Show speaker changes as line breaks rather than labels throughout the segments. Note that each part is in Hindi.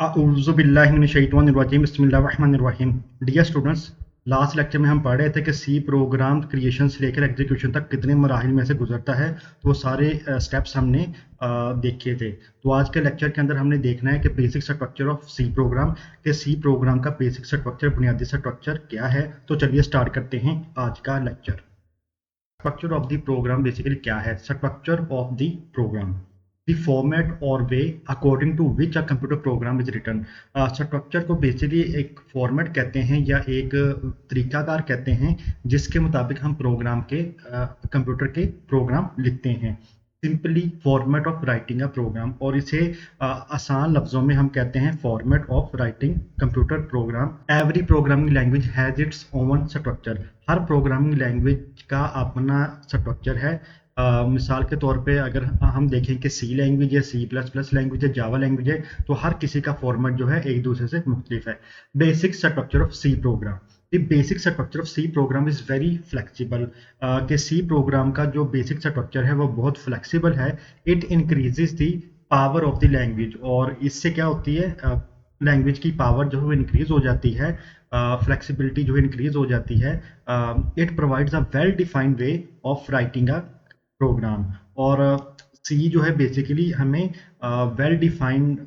अऊज़ुबिल्लाहिमिनश्शैतानिर्रजीम बिस्मिल्लाहिर्रहमानिर्रहीम। डियर स्टूडेंट्स, लास्ट लेक्चर में हम पढ़ रहे थे कि सी प्रोग्राम क्रिएशन से लेकर एग्जीक्यूशन तक कितने मराहिल में से गुजरता है। तो वो सारे स्टेप्स हमने देखे थे। तो आज के लेक्चर के अंदर हमने देखना है कि basic structure of C program, के सी प्रोग्राम का बेसिक स्ट्रक्चर, बुनियादी स्ट्रक्चर क्या है। तो चलिए स्टार्ट करते हैं आज का lecture. Structure of the program basically क्या है? Structure of the program, the format or way according to which a computer program is written। Structure को बेसिकली एक फॉर्मेट कहते हैं या एक तरीकाकार कहते हैं जिसके मुताबिक हम प्रोग्राम के कंप्यूटर के प्रोग्राम लिखते हैं। Simply format of writing a program, और इसे आसान लफ्जों में हम कहते हैं format of writing computer program. Every programming language has its own structure. हर प्रोग्रामिंग लैंग्वेज का अपना स्ट्रक्चर है। मिसाल के तौर पे अगर हम देखें कि सी लैंग्वेज है, सी प्लस प्लस लैंग्वेज है, जावा लैंग्वेज है, तो हर किसी का फॉर्मेट जो है एक दूसरे से मुख्तलिफ है। Basic structure of C program, the basic structure of C program is very flexible. कि सी प्रोग्राम का जो बेसिक स्ट्रक्चर है वो बहुत फ्लेक्सिबल है। It increases the power of the language, और इससे क्या होती है, लैंग्वेज की पावर जो है वो इंक्रीज हो जाती है, फ्लेक्सिबिलिटी जो है इंक्रीज हो जाती है। It provides a well defined way of writing a program. और सी जो है बेसिकली हमें वेल डिफाइंड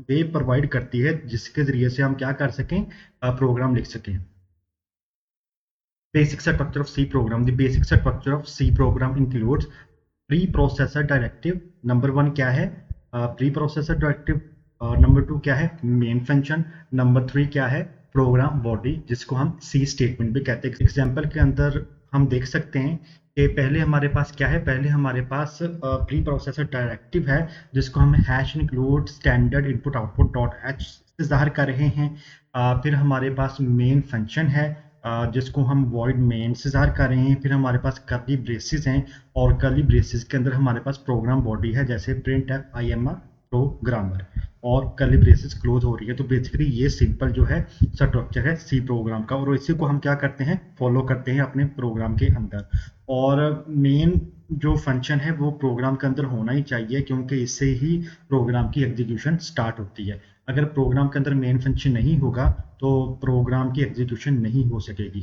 वे प्रोवाइड करती है जिसके ज़रिए से हम क्या कर सकें, प्रोग्राम लिख सकें। Basic structure of C program, the basic structure of C program includes preprocessor directive. Number 1 क्या है? Preprocessor directive. नंबर 2 क्या है? Main function. नंबर 3 क्या है? प्रोग्राम बॉडी, जिसको हम सी स्टेटमेंट भी कहते हैं। एग्जाम्पल के अंदर हम देख सकते हैं कि पहले हमारे पास क्या है, पहले हमारे पास प्री प्रोसेसर डायरेक्टिव है जिसको हम hash include standard input output dot H से ज़ाहिर कर रहे हैं। फिर हमारे पास मेन फंक्शन है जिसको हम वॉइड मेन से ज़ाहिर कर रहे हैं। फिर हमारे पास कर्ली ब्रेसेस हैं, और कर्ली ब्रेसेस के अंदर हमारे पास प्रोग्राम बॉडी है, जैसे print F I am a programmer, और कर्ली ब्रेसेस क्लोज हो रही है। तो बेसिकली ये सिंपल जो है स्ट्रक्चर है सी प्रोग्राम का, और इसी को हम क्या करते हैं, फॉलो करते हैं अपने प्रोग्राम के अंदर। और मेन जो फंक्शन है वो प्रोग्राम के अंदर होना ही चाहिए, क्योंकि इससे ही प्रोग्राम की एग्जीक्यूशन स्टार्ट होती है। अगर प्रोग्राम के अंदर मेन फंक्शन नहीं होगा तो प्रोग्राम की एग्जीक्यूशन नहीं हो सकेगी।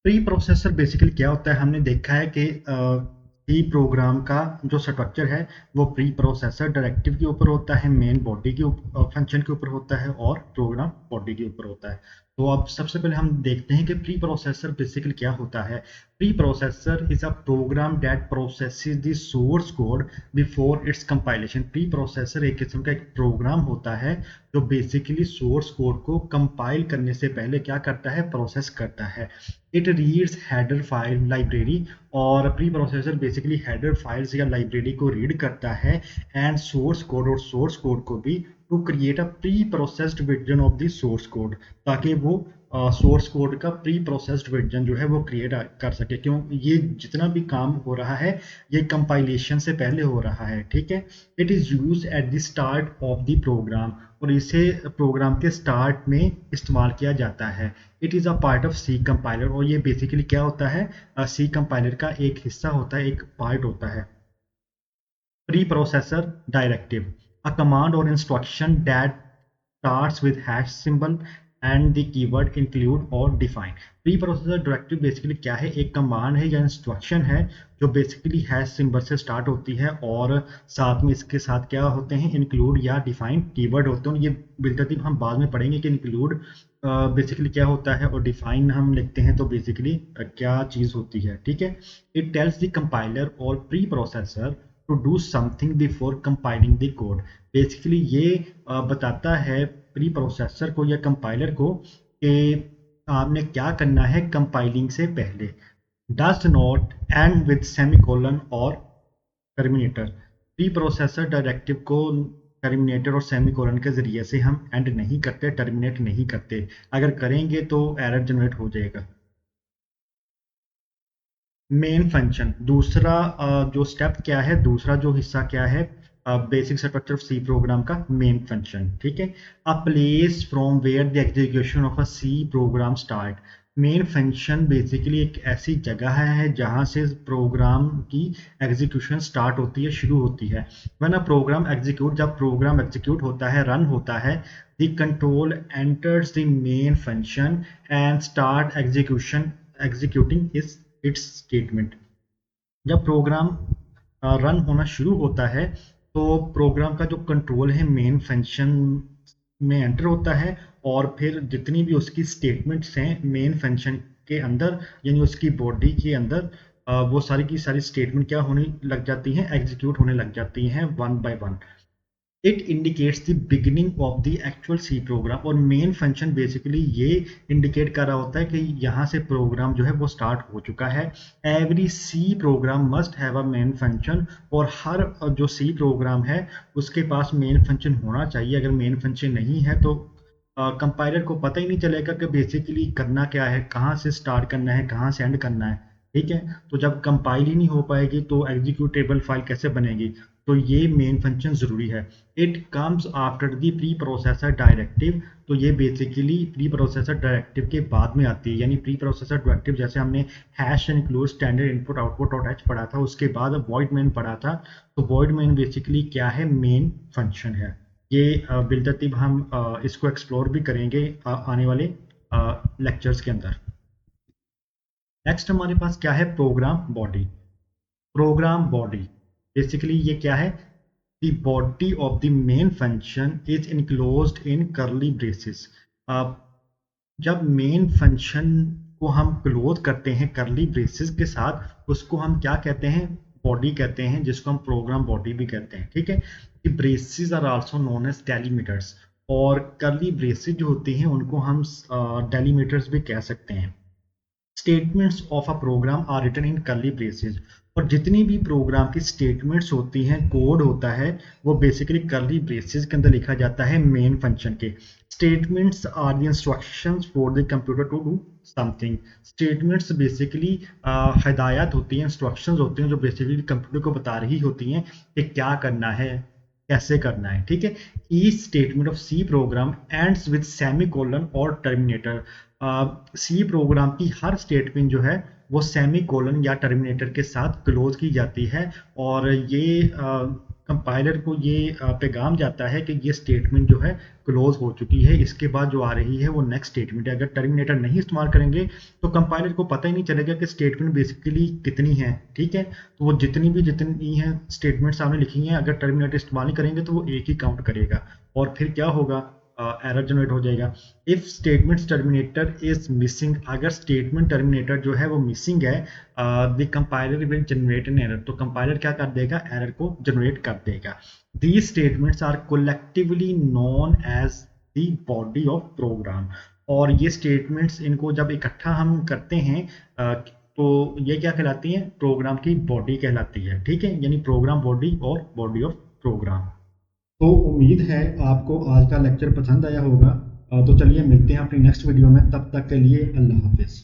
प्री प्रोसेसर बेसिकली क्या होता है? हमने देखा है कि सी प्रोग्राम का जो स्ट्रक्चर है वो प्री प्रोसेसर डायरेक्टिव के ऊपर होता है, मेन बॉडी के फंक्शन के ऊपर होता है, और प्रोग्राम बॉडी के ऊपर होता है। तो अब सबसे पहले हम देखते हैं कि प्री प्रोसेसर बेसिकली क्या होता है। Preprocessor is a program that processes the source code before its compilation. Preprocessor एक किस्म का एक प्रोग्राम होता है जो बेसिकली सोर्स कोड को कंपाइल करने से पहले क्या करता है, प्रोसेस करता है। It reads header file library, और preprocessor basically header files या लाइब्रेरी को रीड करता है, एंड सोर्स कोड, और सोर्स कोड को भी, to create a pre processed version of the source code, ताकि वो सोर्स कोड का प्री प्रोसेस्ड वर्जन जो है वो क्रिएट कर सके। क्यों? ये जितना भी काम हो रहा है ये कंपाइलेशन से पहले हो रहा है, ठीक है। It is use at the start of the program, और इसे प्रोग्राम के स्टार्ट में इस्तेमाल किया जाता है। It is a part of C compiler, और ये बेसिकली क्या होता है, सी कंपाइलर का एक हिस्सा होता है, एक पार्ट होता है। Preprocessor directive, a command or instruction that starts with hash symbol and the keyword include or define। Pre processor directive basically क्या है, एक कमांड है या इंस्ट्रक्शन है जो बेसिकली हैश सिंबल से स्टार्ट होती है, और साथ में इसके साथ क्या होते हैं, इंक्लूड या डिफाइन कीवर्ड होते हैं। ये बिल्कुल हम बाद में पढ़ेंगे कि इंक्लूड बेसिकली क्या होता है, और डिफाइन हम लिखते हैं तो बेसिकली क्या चीज़ होती है, ठीक है। इट टेल्स द कंपाइलर और preprocessor to do something before compiling the code. Basically ये बताता है प्री प्रोसेसर को या कंपाइलर को कि आपने क्या करना है कंपाइलिंग से पहले। Does not and with semicolon और टर्मिनेटर। प्री प्रोसेसर डायरेक्टिव को टर्मिनेटर और सेमीकोलन के जरिए से हम एंड नहीं करते, टर्मिनेट नहीं करते। अगर करेंगे तो एरर जनरेट हो जाएगा। मेन फंक्शन, दूसरा जो स्टेप क्या है, दूसरा जो हिस्सा क्या है basic structure of C program का, मेन फंक्शन, ठीक है। A place from where the execution of a C program start. Main function basically एक ऐसी जगह है जहां से प्रोग्राम की एग्जीक्यूशन स्टार्ट होती है, शुरू होती है। व्हेन अ प्रोग्राम एग्जीक्यूट, जब प्रोग्राम एग्जीक्यूट होता है, रन होता है, the control enters the main function and start executing it's statement. जब प्रोग्राम रन होना शुरू होता है तो प्रोग्राम का जो कंट्रोल है मेन फंक्शन में एंटर होता है, और फिर जितनी भी उसकी स्टेटमेंट्स हैं मेन फंक्शन के अंदर, यानी उसकी बॉडी के अंदर, वो सारी की सारी स्टेटमेंट क्या होने लग जाती हैं, एग्जीक्यूट होने लग जाती हैं one by one. It indicates the beginning of the actual C program. और मेन फंक्शन बेसिकली ये इंडिकेट कर रहा होता है कि यहाँ से प्रोग्राम जो है वो स्टार्ट हो चुका है। Every C program must have a main function, और हर जो सी प्रोग्राम है उसके पास मेन फंक्शन होना चाहिए। अगर मेन फंक्शन नहीं है तो कंपाइलर को पता ही नहीं चलेगा कि बेसिकली करना क्या है, कहाँ से स्टार्ट करना है, कहाँ से एंड करना है। ठीक है, तो जब कंपाइल ही नहीं हो पाएगी तो एग्जीक्यूटेबल फाइल कैसे बनेगी। तो ये मेन फंक्शन ज़रूरी है। It comes after the pre processor directive. तो ये बेसिकली प्री प्रोसेसर डायरेक्टिव के बाद में आती है, यानी प्री प्रोसेसर डायरेक्टिव जैसे हमने hash include standard input output dot H पढ़ा था, उसके बाद वॉइड मेन पढ़ा था। तो वॉइड मेन बेसिकली क्या है, मेन फंक्शन है। ये बिलतरतीब हम इसको एक्सप्लोर भी करेंगे आने वाले लेक्चर्स के अंदर। नेक्स्ट हमारे पास क्या है, program body. Program body basically ये क्या है, the body of the main function is enclosed in curly braces. जब मेन फंक्शन को हम क्लोज करते हैं कर्ली ब्रेसेस के साथ, उसको हम क्या कहते हैं, बॉडी कहते हैं, जिसको हम प्रोग्राम बॉडी भी कहते हैं। ठीक है, braces are also known as delimiters, और कर्ली ब्रेसेस जो होती हैं उनको हम डेलीमीटर्स भी कह सकते हैं। Statements of a program are written in curly braces. और जितनी भी प्रोग्राम की स्टेटमेंट्स होती हैं, कोड होता है, वो बेसिकली कर्ली ब्रेसेस के अंदर लिखा जाता है मेन फंक्शन के। Statements are the instructions for the computer to do something. Statements basically हिदायत होती हैं, इंस्ट्रक्शंस होती हैं जो बेसिकली कंप्यूटर को बता रही होती हैं कि क्या करना है, कैसे करना है। ठीक है, each statement of C program ends with semicolon और टर्मिनेटर। सी प्रोग्राम की हर स्टेटमेंट जो है वो सेमी कोलन या टर्मिनेटर के साथ क्लोज की जाती है, और ये कंपाइलर को ये पैगाम जाता है कि ये स्टेटमेंट जो है क्लोज हो चुकी है, इसके बाद जो आ रही है वो नेक्स्ट स्टेटमेंट है। अगर टर्मिनेटर नहीं इस्तेमाल करेंगे तो कंपाइलर को पता ही नहीं चलेगा कि स्टेटमेंट बेसिकली कितनी है। ठीक है, तो वो जितनी हैं स्टेटमेंट्स आपने लिखी हैं, अगर टर्मिनेटर इस्तेमाल नहीं करेंगे तो वो एक ही काउंट करेगा, और फिर क्या होगा, एरर जनरेट हो जाएगा। If statement terminator is missing, अगर स्टेटमेंट टर्मिनेटर जो है वो मिसिंग है, the compiler will generate an error. तो कंपाइलर क्या कर देगा, एरर को जनरेट कर देगा। These statements are collectively known as the body of program. और ये स्टेटमेंट्स, इनको जब इकट्ठा हम करते हैं तो ये क्या कहलाती हैं, प्रोग्राम की बॉडी कहलाती है। ठीक है, यानी प्रोग्राम बॉडी और बॉडी ऑफ प्रोग्राम। तो उम्मीद है आपको आज का लेक्चर पसंद आया होगा। तो चलिए मिलते हैं अपनी नेक्स्ट वीडियो में, तब तक के लिए अल्लाह हाफिज़।